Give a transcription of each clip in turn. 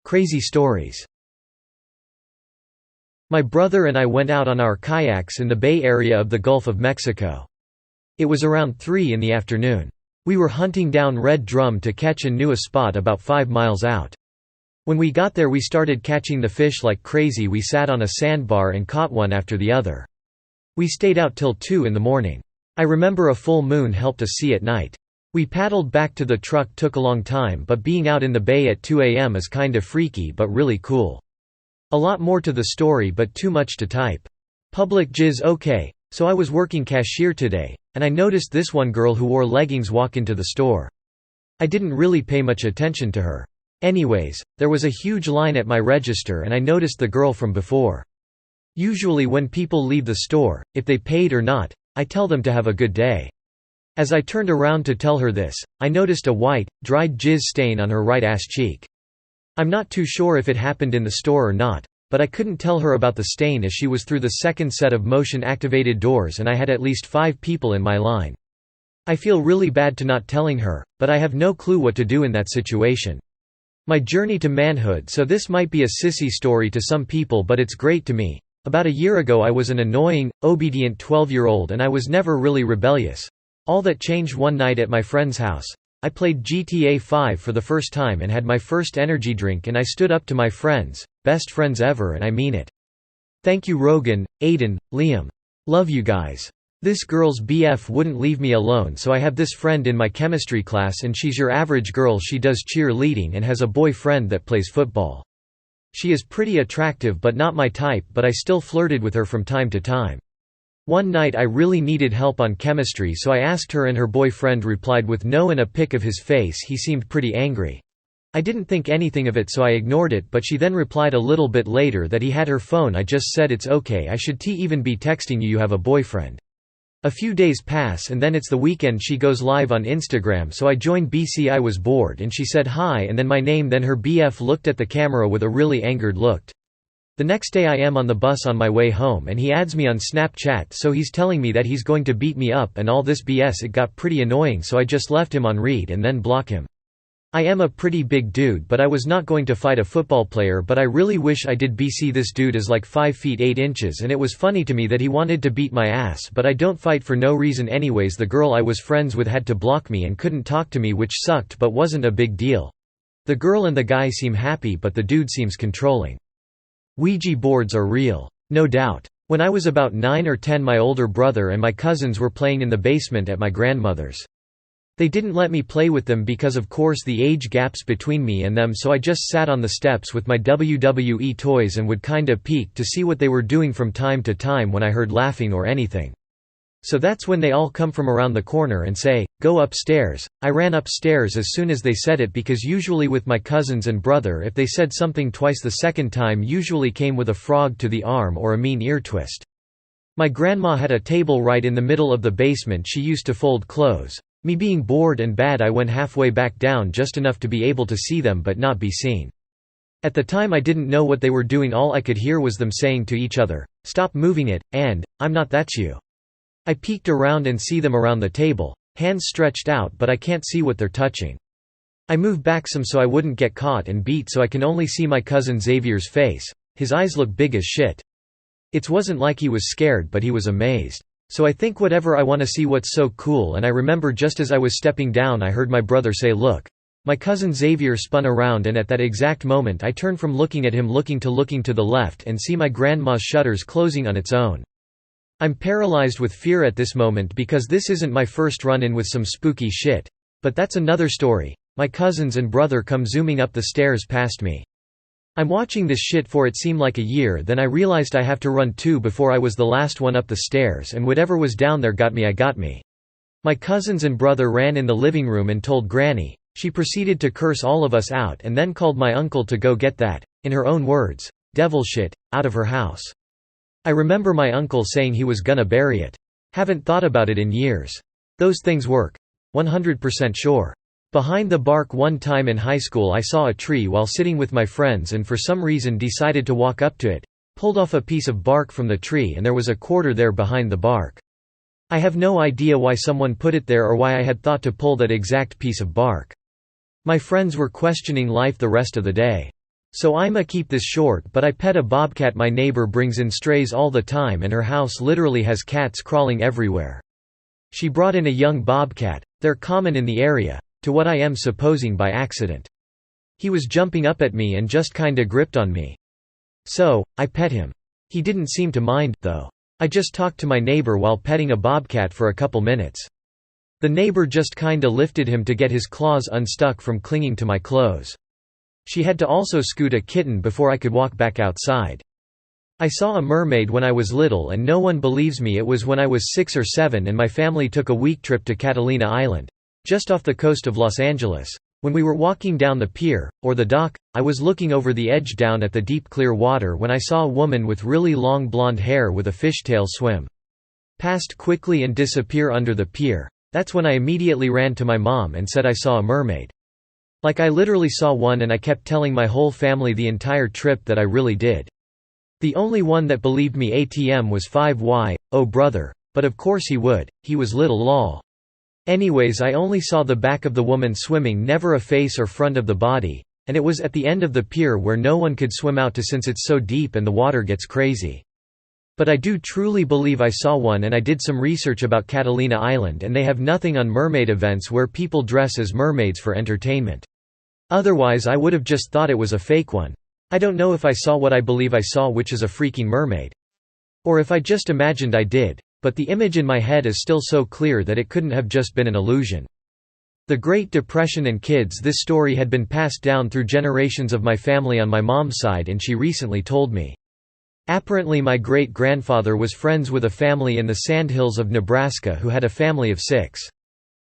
Crazy stories. My brother and I went out on our kayaks in the Bay Area of the Gulf of Mexico. It was around 3 in the afternoon. We were hunting down red drum to catch and knew a spot about 5 miles out. When we got there we started catching the fish like crazy. We sat on a sandbar and caught one after the other. We stayed out till 2 in the morning. I remember a full moon helped us see at night. We paddled back to the truck, took a long time, but being out in the bay at 2 a.m. is kinda freaky but really cool. A lot more to the story but too much to type. Public jizz. Okay, so I was working cashier today, and I noticed this one girl who wore leggings walk into the store. I didn't really pay much attention to her. Anyways, there was a huge line at my register and I noticed the girl from before. Usually when people leave the store, if they paid or not, I tell them to have a good day. As I turned around to tell her this, I noticed a white, dried jizz stain on her right ass cheek. I'm not too sure if it happened in the store or not, but I couldn't tell her about the stain as she was through the second set of motion-activated doors and I had at least 5 people in my line. I feel really bad to not telling her, but I have no clue what to do in that situation. My journey to manhood. So this might be a sissy story to some people but it's great to me. About a year ago I was an annoying, obedient 12-year-old and I was never really rebellious. All that changed one night at my friend's house. I played GTA 5 for the first time and had my first energy drink and I stood up to my friends, best friends ever, and I mean it. Thank you Rogan, Aiden, Liam. Love you guys. This girl's BF wouldn't leave me alone, so I have this friend in my chemistry class and she's your average girl. She does cheerleading and has a boyfriend that plays football. She is pretty attractive but not my type, but I still flirted with her from time to time. One night I really needed help on chemistry, so I asked her and her boyfriend replied with no and a pic of his face. He seemed pretty angry. I didn't think anything of it so I ignored it, but she then replied a little bit later that he had her phone. I just said it's okay, I should even be texting you have a boyfriend. A few days pass and then it's the weekend. She goes live on Instagram, so I joined BC. I was bored and she said hi and then my name, then her BF looked at the camera with a really angered look. The next day I am on the bus on my way home and he adds me on Snapchat, so he's telling me that he's going to beat me up and all this BS. It got pretty annoying, so I just left him on read and then block him. I am a pretty big dude, but I was not going to fight a football player, but I really wish I did. BC, this dude is like 5 feet 8 inches and it was funny to me that he wanted to beat my ass, but I don't fight for no reason anyways. The girl I was friends with had to block me and couldn't talk to me, which sucked but wasn't a big deal. The girl and the guy seem happy but the dude seems controlling. Ouija boards are real. No doubt. When I was about 9 or 10 my older brother and my cousins were playing in the basement at my grandmother's. They didn't let me play with them because of course the age gaps between me and them, so I just sat on the steps with my WWE toys and would kinda peek to see what they were doing from time to time when I heard laughing or anything. So that's when they all come from around the corner and say, "Go upstairs." I ran upstairs as soon as they said it, because usually with my cousins and brother if they said something twice the second time usually came with a frog to the arm or a mean ear twist. My grandma had a table right in the middle of the basement. She used to fold clothes. Me being bored and bad, I went halfway back down just enough to be able to see them but not be seen. At the time I didn't know what they were doing. All I could hear was them saying to each other, "Stop moving it," and, "I'm not, that's you." I peeked around and see them around the table, hands stretched out, but I can't see what they're touching. I move back some so I wouldn't get caught and beat, so I can only see my cousin Xavier's face. His eyes look big as shit. It wasn't like he was scared, but he was amazed. So I think whatever, I wanna see what's so cool, and I remember just as I was stepping down I heard my brother say, "Look." My cousin Xavier spun around and at that exact moment I turned from looking at him looking to the left and see my grandma's shutters closing on its own. I'm paralyzed with fear at this moment because this isn't my first run-in with some spooky shit. But that's another story. My cousins and brother come zooming up the stairs past me. I'm watching this shit for it seemed like a year, then I realized I have to run too before I was the last one up the stairs, and whatever was down there got me. My cousins and brother ran in the living room and told Granny. She proceeded to curse all of us out and then called my uncle to go get that, in her own words, devil shit, out of her house. I remember my uncle saying he was gonna bury it. Haven't thought about it in years. Those things work. 100% sure. Behind the bark. One time in high school I saw a tree while sitting with my friends and for some reason decided to walk up to it, pulled off a piece of bark from the tree and there was a quarter there behind the bark. I have no idea why someone put it there or why I had thought to pull that exact piece of bark. My friends were questioning life the rest of the day. So I'ma keep this short, but I pet a bobcat. My neighbor brings in strays all the time and her house literally has cats crawling everywhere. She brought in a young bobcat, they're common in the area, to what I am supposing by accident. He was jumping up at me and just kinda gripped on me. So, I pet him. He didn't seem to mind, though. I just talked to my neighbor while petting a bobcat for a couple minutes. The neighbor just kinda lifted him to get his claws unstuck from clinging to my clothes. She had to also scoot a kitten before I could walk back outside. I saw a mermaid when I was little and no one believes me. It was when I was 6 or 7 and my family took a week trip to Catalina Island, just off the coast of Los Angeles. When we were walking down the pier, or the dock, I was looking over the edge down at the deep clear water when I saw a woman with really long blonde hair with a fishtail swim past quickly and disappear under the pier. That's when I immediately ran to my mom and said I saw a mermaid. Like I literally saw one, and I kept telling my whole family the entire trip that I really did. The only one that believed me ATM was 5Y, oh brother, but of course he would, he was little lol. Anyways, I only saw the back of the woman swimming, never a face or front of the body, and it was at the end of the pier where no one could swim out to since it's so deep and the water gets crazy. But I do truly believe I saw one, and I did some research about Catalina Island and they have nothing on mermaid events where people dress as mermaids for entertainment. Otherwise I would have just thought it was a fake one. I don't know if I saw what I believe I saw, which is a freaking mermaid. Or if I just imagined I did, but the image in my head is still so clear that it couldn't have just been an illusion. The Great Depression and kids. This story had been passed down through generations of my family on my mom's side, and she recently told me. Apparently my great-grandfather was friends with a family in the Sandhills of Nebraska who had a family of 6.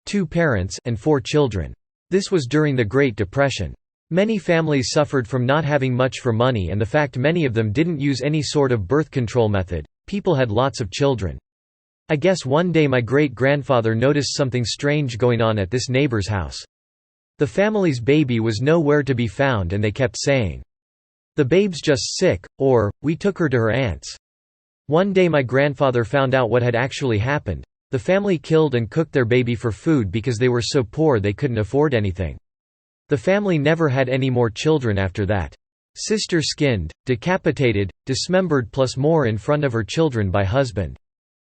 2 parents and 4 children. This was during the Great Depression. Many families suffered from not having much for money, and the fact many of them didn't use any sort of birth control method. People had lots of children. I guess one day my great-grandfather noticed something strange going on at this neighbor's house. The family's baby was nowhere to be found and they kept saying, "The babe's just sick," or, "We took her to her aunt's." One day my grandfather found out what had actually happened. The family killed and cooked their baby for food because they were so poor they couldn't afford anything. The family never had any more children after that. Sister skinned, decapitated, dismembered plus more in front of her children by husband.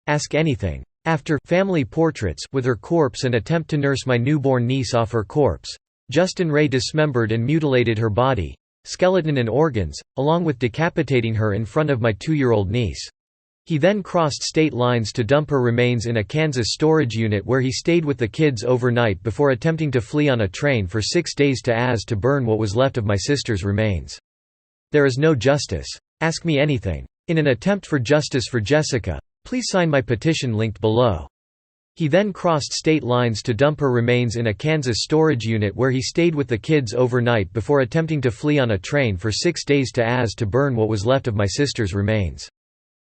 Ask anything. After family portraits with her corpse and attempt to nurse my newborn niece off her corpse. Justin Ray dismembered and mutilated her body, skeleton and organs, along with decapitating her in front of my 2-year-old niece. He then crossed state lines to dump her remains in a Kansas storage unit where he stayed with the kids overnight before attempting to flee on a train for 6 days to burn what was left of my sister's remains. There is no justice. Ask me anything. In an attempt for justice for Jessica, please sign my petition linked below. He then crossed state lines to dump her remains in a Kansas storage unit where he stayed with the kids overnight before attempting to flee on a train for 6 days to burn what was left of my sister's remains.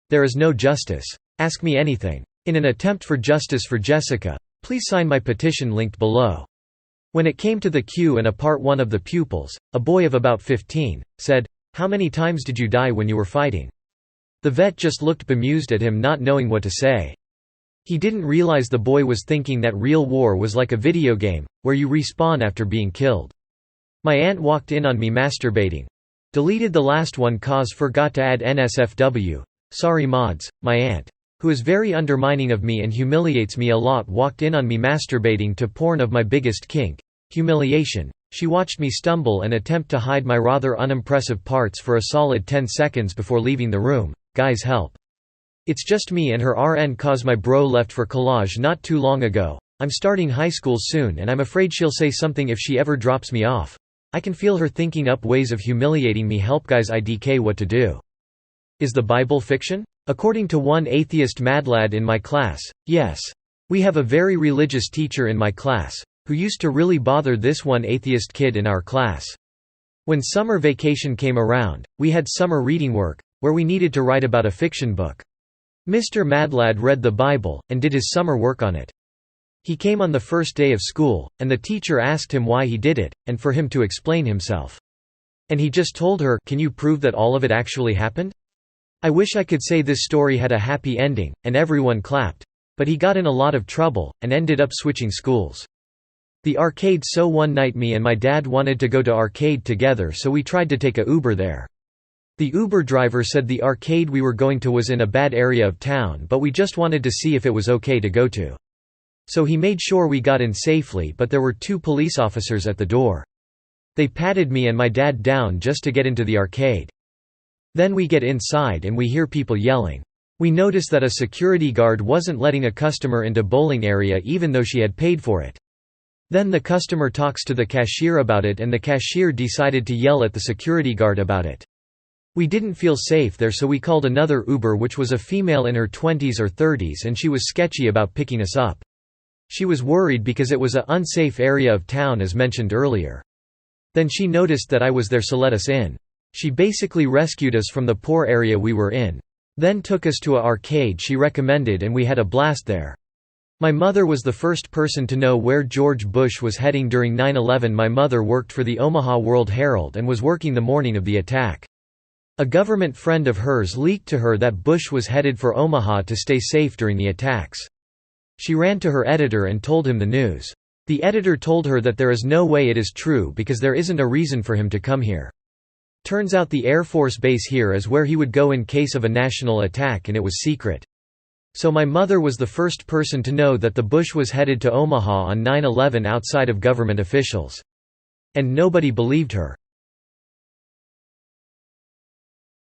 There is no justice. Ask me anything. In an attempt for justice for Jessica, please sign my petition linked below. When it came to the queue and a part one of the pupils, a boy of about 15, said, "How many times did you die when you were fighting?" The vet just looked bemused at him, not knowing what to say. He didn't realize the boy was thinking that real war was like a video game, where you respawn after being killed. My aunt walked in on me masturbating. Deleted the last one cause forgot to add NSFW. Sorry mods. My aunt, who is very undermining of me and humiliates me a lot, walked in on me masturbating to porn of my biggest kink, humiliation. She watched me stumble and attempt to hide my rather unimpressive parts for a solid 10 seconds before leaving the room. Guys help. It's just me and her RN cause my bro left for collage not too long ago. I'm starting high school soon and I'm afraid she'll say something if she ever drops me off. I can feel her thinking up ways of humiliating me. Help guys, IDK what to do. Is the Bible fiction? According to one atheist madlad in my class, yes. We have a very religious teacher in my class, who used to really bother this one atheist kid in our class. When summer vacation came around, we had summer reading work, where we needed to write about a fiction book. Mr. Madlad read the Bible, and did his summer work on it. He came on the first day of school, and the teacher asked him why he did it, and for him to explain himself. And he just told her, "Can you prove that all of it actually happened?" I wish I could say this story had a happy ending, and everyone clapped. But he got in a lot of trouble, and ended up switching schools. the arcade, so one night me and my dad wanted to go to arcade together, so we tried to take a Uber there. The Uber driver said the arcade we were going to was in a bad area of town, but we just wanted to see if it was okay to go to. So he made sure we got in safely, but there were 2 police officers at the door. They patted me and my dad down just to get into the arcade. Then we get inside and we hear people yelling. We notice that a security guard wasn't letting a customer into bowling area even though she had paid for it. Then the customer talks to the cashier about it and the cashier decided to yell at the security guard about it. We didn't feel safe there, so we called another Uber, which was a female in her 20s or 30s, and she was sketchy about picking us up. She was worried because it was an unsafe area of town as mentioned earlier. Then she noticed that I was there, so let us in. She basically rescued us from the poor area we were in. Then took us to an arcade she recommended and we had a blast there. My mother was the first person to know where George Bush was heading during 9/11. My mother worked for the Omaha World Herald and was working the morning of the attack. A government friend of hers leaked to her that Bush was headed for Omaha to stay safe during the attacks. She ran to her editor and told him the news. The editor told her that there is no way it is true because there isn't a reason for him to come here. Turns out the Air Force base here is where he would go in case of a national attack, and it was secret. So my mother was the first person to know that the Bush was headed to Omaha on 9/11 outside of government officials. And nobody believed her.